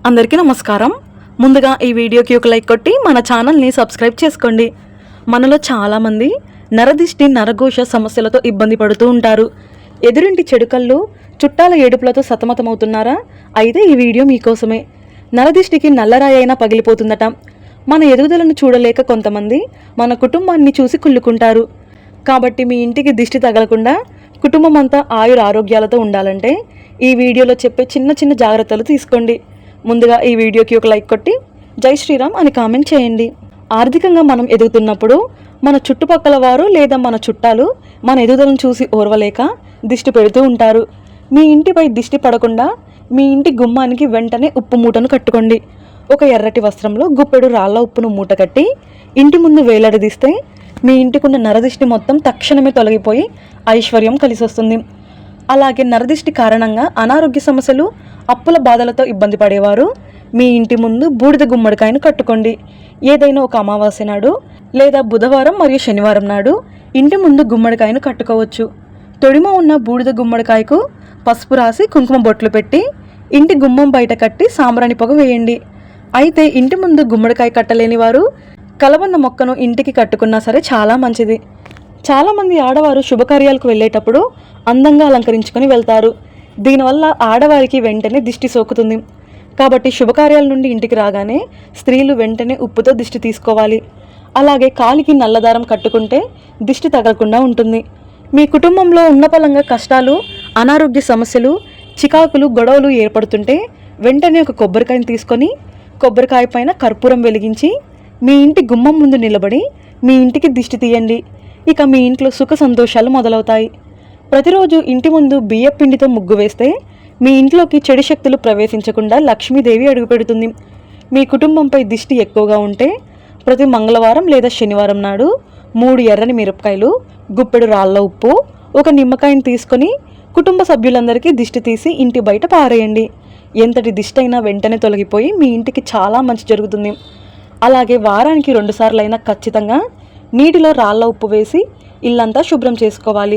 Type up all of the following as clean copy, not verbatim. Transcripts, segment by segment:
అందరికీ నమస్కారం. ముందుగా ఈ వీడియోకి ఒక లైక్ కొట్టి మన ఛానల్ని సబ్స్క్రైబ్ చేసుకోండి. మనలో చాలామంది నరదిష్టి నరఘోష సమస్యలతో ఇబ్బంది పడుతూ ఉంటారు. ఎదురింటి చెడుకళ్ళు చుట్టాల ఏడుపులతో సతమతమవుతున్నారా? అయితే ఈ వీడియో మీకోసమే. నరదిష్టికి నల్లరాయి అయినా పగిలిపోతుందట. మన ఎదుగుదలను చూడలేక కొంతమంది మన కుటుంబాన్ని చూసి కుళ్ళుకుంటారు. కాబట్టి మీ ఇంటికి దిష్టి తగలకుండా కుటుంబం అంతా ఆయుర ఆరోగ్యాలతో ఉండాలంటే ఈ వీడియోలో చెప్పే చిన్న చిన్న జాగ్రత్తలు తీసుకోండి. ముందుగా ఈ వీడియోకి ఒక లైక్ కొట్టి జై శ్రీరామ్ అని కామెంట్ చేయండి. ఆర్థికంగా మనం ఎదుగుతున్నప్పుడు మన చుట్టుపక్కల వారు లేదా మన చుట్టాలు మన ఎదుగుదలను చూసి ఓర్వలేక దిష్టి పెడుతూ ఉంటారు. మీ ఇంటిపై దిష్టి పడకుండా మీ ఇంటి గుమ్మానికి వెంటనే ఉప్పు మూటను కట్టుకోండి. ఒక ఎర్రటి వస్త్రంలో గుప్పెడు రాళ్ల ఉప్పును మూట కట్టి ఇంటి ముందు వేలాడదీస్తే మీ ఇంటికున్న నరదిష్టి మొత్తం తక్షణమే తొలగిపోయి ఐశ్వర్యం కలిసి వస్తుంది. అలాగే నరదిష్టి కారణంగా అనారోగ్య సమస్యలు, అప్పుల బాధలతో ఇబ్బంది పడేవారు మీ ఇంటి ముందు బూడిద గుమ్మడికాయను కట్టుకోండి. ఏదైనా ఒక అమావాస్య నాడు లేదా బుధవారం మరియు శనివారం నాడు ఇంటి ముందు గుమ్మడికాయను కట్టుకోవచ్చు. తొడిమ ఉన్న బూడిద గుమ్మడికాయకు పసుపు రాసి కుంకుమ బొట్లు పెట్టి ఇంటి గుమ్మం బయట కట్టి సాంబ్రాణి పొగ వేయండి. అయితే ఇంటి ముందు గుమ్మడికాయ కట్టలేని వారు కలబంద మొక్కను ఇంటికి కట్టుకున్నా సరే చాలా మంచిది. చాలామంది ఆడవారు శుభకార్యాలకు వెళ్ళేటప్పుడు అందంగా అలంకరించుకొని వెళ్తారు. దీనివల్ల ఆడవారికి వెంటనే దిష్టి సోకుతుంది. కాబట్టి శుభకార్యాల నుండి ఇంటికి రాగానే స్త్రీలు వెంటనే ఉప్పుతో దిష్టి తీసుకోవాలి. అలాగే కాలికి నల్లదారం కట్టుకుంటే దిష్టి తగలకుండా ఉంటుంది. మీ కుటుంబంలో ఉన్నపలంగా కష్టాలు, అనారోగ్య సమస్యలు, చికాకులు, గొడవలు ఏర్పడుతుంటే వెంటనే ఒక కొబ్బరికాయను తీసుకొని కొబ్బరికాయ పైన కర్పూరం వెలిగించి మీ ఇంటి గుమ్మం ముందు నిలబడి మీ ఇంటికి దిష్టి తీయండి. ఇక మీ ఇంట్లో సుఖ సంతోషాలు మొదలవుతాయి. ప్రతిరోజు ఇంటి ముందు బియ్యం పిండితో ముగ్గు వేస్తే మీ ఇంట్లోకి చెడు శక్తులు ప్రవేశించకుండా లక్ష్మీదేవి అడుగుపెడుతుంది. మీ కుటుంబంపై దిష్టి ఎక్కువగా ఉంటే ప్రతి మంగళవారం లేదా శనివారం నాడు 3 ఎర్రని మిరపకాయలు, గుప్పెడు రాళ్ల ఉప్పు, ఒక నిమ్మకాయను తీసుకొని కుటుంబ సభ్యులందరికీ దిష్టి తీసి ఇంటి బయట పారేయండి. ఎంతటి దిష్టి అయినా వెంటనే తొలగిపోయి మీ ఇంటికి చాలా మంచి జరుగుతుంది. అలాగే వారానికి 2 సార్లైనా ఖచ్చితంగా నీటిలో రాళ్ల ఉప్పు వేసి ఇల్లంతా శుభ్రం చేసుకోవాలి.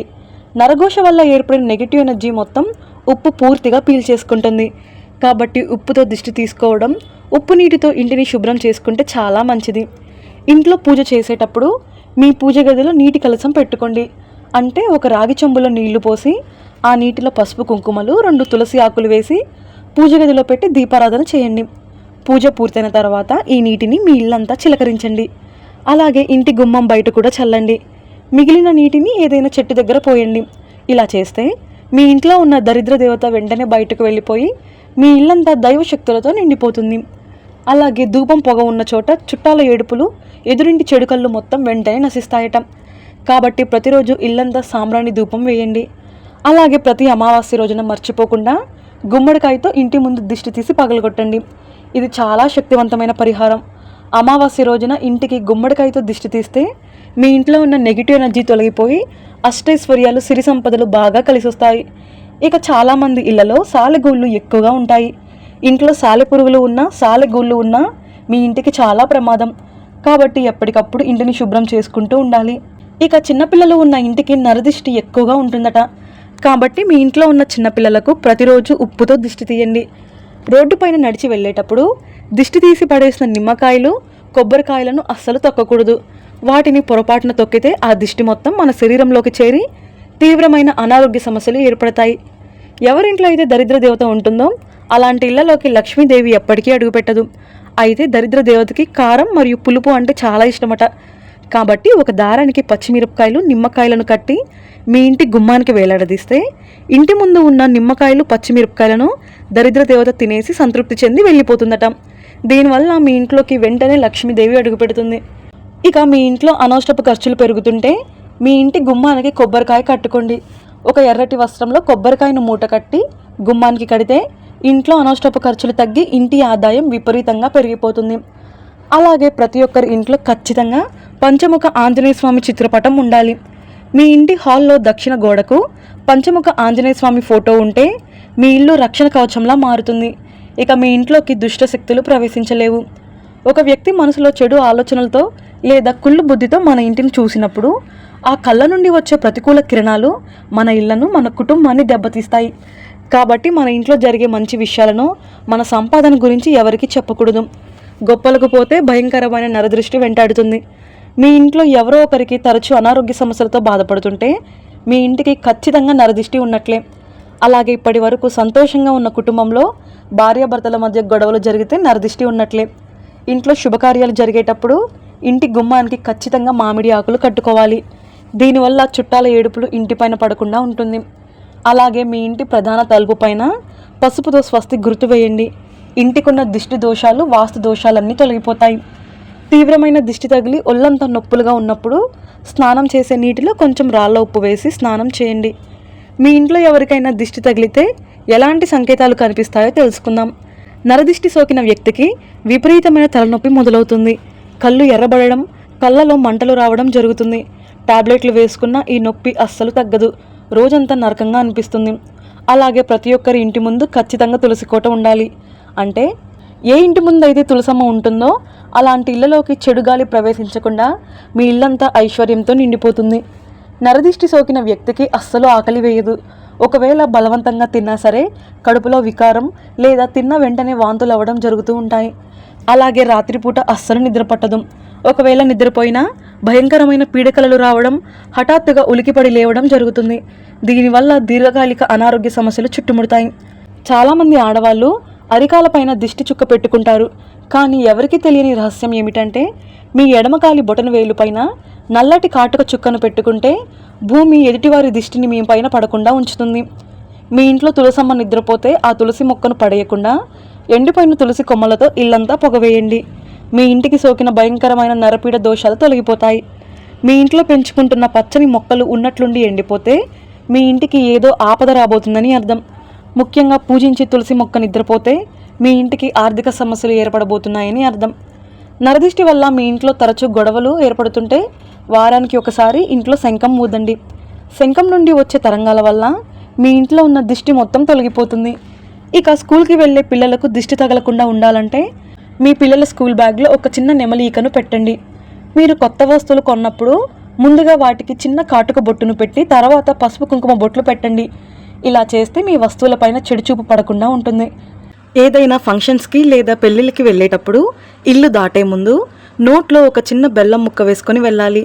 నరఘోష వల్ల ఏర్పడిన నెగిటివ్ ఎనర్జీ మొత్తం ఉప్పు పూర్తిగా పీల్చేసుకుంటుంది. కాబట్టి ఉప్పుతో దిష్టి తీసుకోవడం, ఉప్పు నీటితో ఇంటిని శుభ్రం చేసుకుంటే చాలా మంచిది. ఇంట్లో పూజ చేసేటప్పుడు మీ పూజ గదిలో నీటి కలశం పెట్టుకోండి. అంటే ఒక రాగి చెంబులో నీళ్లు పోసి ఆ నీటిలో పసుపు కుంకుమలు, 2 తులసి ఆకులు వేసి పూజ గదిలో పెట్టి దీపారాధన చేయండి. పూజ పూర్తయిన తర్వాత ఈ నీటిని మీ ఇల్లంతా చిలకరించండి. అలాగే ఇంటి గుమ్మం బయట కూడా చల్లండి. మిగిలిన నీటిని ఏదైనా చెట్టు దగ్గర పోయండి. ఇలా చేస్తే మీ ఇంట్లో ఉన్న దరిద్ర దేవత వెంటనే బయటకు వెళ్ళిపోయి మీ ఇల్లంతా దైవశక్తులతో నిండిపోతుంది. అలాగే ధూపం పొగ ఉన్న చోట చుట్టాల ఏడుపులు, ఎదురింటి చెడుకళ్ళు మొత్తం వెంటనే నశిస్తాయట. కాబట్టి ప్రతిరోజు ఇల్లంతా సాంబ్రాణి ధూపం వేయండి. అలాగే ప్రతి అమావాస్య రోజున మర్చిపోకుండా గుమ్మడికాయతో ఇంటి ముందు దిష్టి తీసి పగలగొట్టండి. ఇది చాలా శక్తివంతమైన పరిహారం. అమావాస్య రోజున ఇంటికి గుమ్మడికాయతో దిష్టి తీస్తే మీ ఇంట్లో ఉన్న నెగిటివ్ ఎనర్జీ తొలగిపోయి అష్టైశ్వర్యాలు, సిరి సంపదలు బాగా కలిసి వస్తాయి. ఇక చాలామంది ఇళ్లలో సాలెగూళ్ళు ఎక్కువగా ఉంటాయి. ఇంట్లో సాలెపురుగులు ఉన్నా, సాలెగూళ్ళు ఉన్నా మీ ఇంటికి చాలా ప్రమాదం. కాబట్టి ఎప్పటికప్పుడు ఇంటిని శుభ్రం చేసుకుంటూ ఉండాలి. ఇక చిన్నపిల్లలు ఉన్న ఇంటికి నరదిష్టి ఎక్కువగా ఉంటుందట. కాబట్టి మీ ఇంట్లో ఉన్న చిన్నపిల్లలకు ప్రతిరోజు ఉప్పుతో దిష్టి తీయండి. రోడ్డు పైన నడిచి వెళ్ళేటప్పుడు దిష్టి తీసి పడేసిన నిమ్మకాయలు, కొబ్బరికాయలను అస్సలు తొక్కకూడదు. వాటిని పొరపాటున తొక్కితే ఆ దిష్టి మొత్తం మన శరీరంలోకి చేరి తీవ్రమైన అనారోగ్య సమస్యలు ఏర్పడతాయి. ఎవరింట్లో అయితే దరిద్ర దేవత ఉంటుందో అలాంటి ఇళ్లలోకి లక్ష్మీదేవి ఎప్పటికీ అడుగుపెట్టదు. అయితే దరిద్ర దేవతకి కారం మరియు పులుపు అంటే చాలా ఇష్టమట. కాబట్టి ఒక దారానికి పచ్చిమిరపకాయలు, నిమ్మకాయలను కట్టి మీ ఇంటి గుమ్మానికి వేలాడదీస్తే ఇంటి ముందు ఉన్న నిమ్మకాయలు, పచ్చిమిరపకాయలను దరిద్ర దేవత తినేసి సంతృప్తి చెంది వెళ్ళిపోతుందట. దీనివల్ల మీ ఇంట్లోకి వెంటనే లక్ష్మీదేవి అడుగుపెడుతుంది. ఇక మీ ఇంట్లో అనవసరపు ఖర్చులు పెరుగుతుంటే మీ ఇంటి గుమ్మానికి కొబ్బరికాయ కట్టుకోండి. ఒక ఎర్రటి వస్త్రంలో కొబ్బరికాయను మూట కట్టి గుమ్మానికి కడితే ఇంట్లో అనవసరపు ఖర్చులు తగ్గి ఇంటి ఆదాయం విపరీతంగా పెరిగిపోతుంది. అలాగే ప్రతి ఒక్కరి ఇంట్లో ఖచ్చితంగా పంచముఖ ఆంజనేయ స్వామి చిత్రపటం ఉండాలి. మీ ఇంటి హాల్లో దక్షిణ గోడకు పంచముఖ ఆంజనేయ స్వామి ఫోటో ఉంటే మీ ఇల్లు రక్షణ కవచంలా మారుతుంది. ఇక మీ ఇంట్లోకి దుష్ట శక్తులు ప్రవేశించలేవు. ఒక వ్యక్తి మనసులో చెడు ఆలోచనలతో లేదా కుళ్ళు బుద్ధితో మన ఇంటిని చూసినప్పుడు ఆ కళ్ళ నుండి వచ్చే ప్రతికూల కిరణాలు మన ఇళ్లను, మన కుటుంబాన్ని దెబ్బతీస్తాయి. కాబట్టి మన ఇంట్లో జరిగే మంచి విషయాలను, మన సంపాదన గురించి ఎవరికి చెప్పకూడదు. గొప్పలకు పోతే భయంకరమైన నరదృష్టి వెంటాడుతుంది. మీ ఇంట్లో ఎవరో ఒకరికి తరచూ అనారోగ్య సమస్యలతో బాధపడుతుంటే మీ ఇంటికి ఖచ్చితంగా నరదిష్టి ఉన్నట్లే. అలాగే ఇప్పటి వరకు సంతోషంగా ఉన్న కుటుంబంలో భార్యాభర్తల మధ్య గొడవలు జరిగితే నరదిష్టి ఉన్నట్లే. ఇంట్లో శుభకార్యాలు జరిగేటప్పుడు ఇంటి గుమ్మానికి ఖచ్చితంగా మామిడి ఆకులు కట్టుకోవాలి. దీనివల్ల చుట్టాల ఏడుపులు ఇంటిపైన పడకుండా ఉంటుంది. అలాగే మీ ఇంటి ప్రధాన తలుపు పైన పసుపుతో స్వస్తి గుర్తు వేయండి. ఇంటికున్న దిష్టి దోషాలు, వాస్తు దోషాలన్నీ తొలగిపోతాయి. తీవ్రమైన దిష్టి తగిలి ఒళ్ళంతా నొప్పులుగా ఉన్నప్పుడు స్నానం చేసే నీటిలో కొంచెం రాళ్ళ ఉప్పు వేసి స్నానం చేయండి. మీ ఇంట్లో ఎవరికైనా దిష్టి తగిలితే ఎలాంటి సంకేతాలు కనిపిస్తాయో తెలుసుకుందాం. నరదిష్టి సోకిన వ్యక్తికి విపరీతమైన తలనొప్పి మొదలవుతుంది. కళ్ళు ఎర్రబడడం, కళ్ళలో మంటలు రావడం జరుగుతుంది. టాబ్లెట్లు వేసుకున్న ఈ నొప్పి అస్సలు తగ్గదు. రోజంతా నరకంగా అనిపిస్తుంది. అలాగే ప్రతి ఒక్కరి ఇంటి ముందు ఖచ్చితంగా తులసి కోట ఉండాలి. అంటే ఏ ఇంటి ముందు అయితే తులసమ్మ ఉంటుందో అలాంటి ఇళ్లలోకి చెడు గాలి ప్రవేశించకుండా మీ ఇల్లంతా ఐశ్వర్యంతో నిండిపోతుంది. నరదిష్టి సోకిన వ్యక్తికి అస్సలు ఆకలి వేయదు. ఒకవేళ బలవంతంగా తిన్నా సరే కడుపులో వికారం లేదా తిన్న వెంటనే వాంతులు అవ్వడం జరుగుతూ ఉంటాయి. అలాగే రాత్రిపూట అస్సలు నిద్ర పట్టదు. ఒకవేళ నిద్రపోయినా భయంకరమైన పీడకలలు రావడం, హఠాత్తుగా ఉలికిపడి లేవడం జరుగుతుంది. దీనివల్ల దీర్ఘకాలిక అనారోగ్య సమస్యలు చుట్టుముడతాయి. చాలామంది ఆడవాళ్ళు అరికాల పైన దిష్టి చుక్క పెట్టుకుంటారు. కానీ ఎవరికి తెలియని రహస్యం ఏమిటంటే మీ ఎడమకాలి బొటన వేలు పైన నల్లటి కాటుక చుక్కను పెట్టుకుంటే భూమి ఎదుటివారి దిష్టిని మీ పైన పడకుండా ఉంచుతుంది. మీ ఇంట్లో తులసమ్మ నిద్రపోతే ఆ తులసి మొక్కను పడేయకుండా ఎండిపోయిన తులసి కొమ్మలతో ఇల్లంతా పొగవేయండి. మీ ఇంటికి సోకిన భయంకరమైన నరపీడ దోషాలు తొలగిపోతాయి. మీ ఇంట్లో పెంచుకుంటున్న పచ్చని మొక్కలు ఉన్నట్లుండి ఎండిపోతే మీ ఇంటికి ఏదో ఆపద రాబోతుందని అర్థం. ముఖ్యంగా పూజించి తులసి మొక్క నిద్రపోతే మీ ఇంటికి ఆర్థిక సమస్యలు ఏర్పడబోతున్నాయని అర్థం. నరదిష్టి వల్ల మీ ఇంట్లో తరచూ గొడవలు ఏర్పడుతుంటే వారానికి ఒకసారి ఇంట్లో శంఖం ఊదండి. శంఖం నుండి వచ్చే తరంగాల వల్ల మీ ఇంట్లో ఉన్న దిష్టి మొత్తం తొలగిపోతుంది. ఇక స్కూల్కి వెళ్ళే పిల్లలకు దిష్టి తగలకుండా ఉండాలంటే మీ పిల్లల స్కూల్ బ్యాగ్లో ఒక చిన్న నెమలి ఈకను పెట్టండి. మీరు కొత్త వస్తువులు కొన్నప్పుడు ముందుగా వాటికి చిన్న కాటుక బొట్టును పెట్టి తర్వాత పసుపు కుంకుమ బొట్లు పెట్టండి. ఇలా చేస్తే మీ వస్తువులపైన చెడుచూపు పడకుండా ఉంటుంది. ఏదైనా ఫంక్షన్స్కి లేదా పెళ్ళిళ్ళకి వెళ్ళేటప్పుడు ఇల్లు దాటే ముందు నోట్లో ఒక చిన్న బెల్లం ముక్క వేసుకొని వెళ్ళాలి.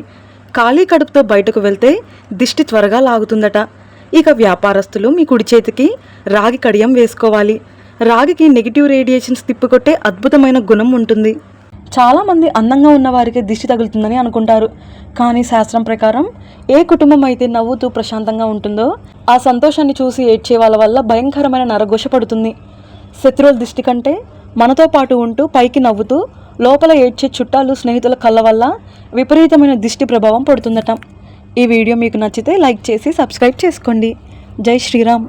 ఖాళీ కడుపుతో బయటకు వెళ్తే దిష్టి త్వరగా లాగుతుందట. ఇక వ్యాపారస్తులు మీ కుడి చేతికి రాగి కడియం వేసుకోవాలి. రాగికి నెగిటివ్ రేడియేషన్స్ తిప్పికొట్టే అద్భుతమైన గుణం ఉంటుంది. చాలామంది అందంగా ఉన్న వారికి దిష్టి తగులుతుందని అనుకుంటారు. కానీ శాస్త్రం ప్రకారం ఏ కుటుంబం అయితే నవ్వుతూ ప్రశాంతంగా ఉంటుందో ఆ సంతోషాన్ని చూసి ఏడ్చే వాళ్ళ వల్ల భయంకరమైన నరఘోష పడుతుంది. శత్రువుల దిష్టి కంటే మనతో పాటు ఉంటూ పైకి నవ్వుతూ లోపల ఏడ్చే చుట్టాలు, స్నేహితుల కళ్ళ వల్ల విపరీతమైన దిష్టి ప్రభావం పడుతుందట. ఈ వీడియో మీకు నచ్చితే లైక్ చేసి సబ్స్క్రైబ్ చేసుకోండి. జై శ్రీరామ్.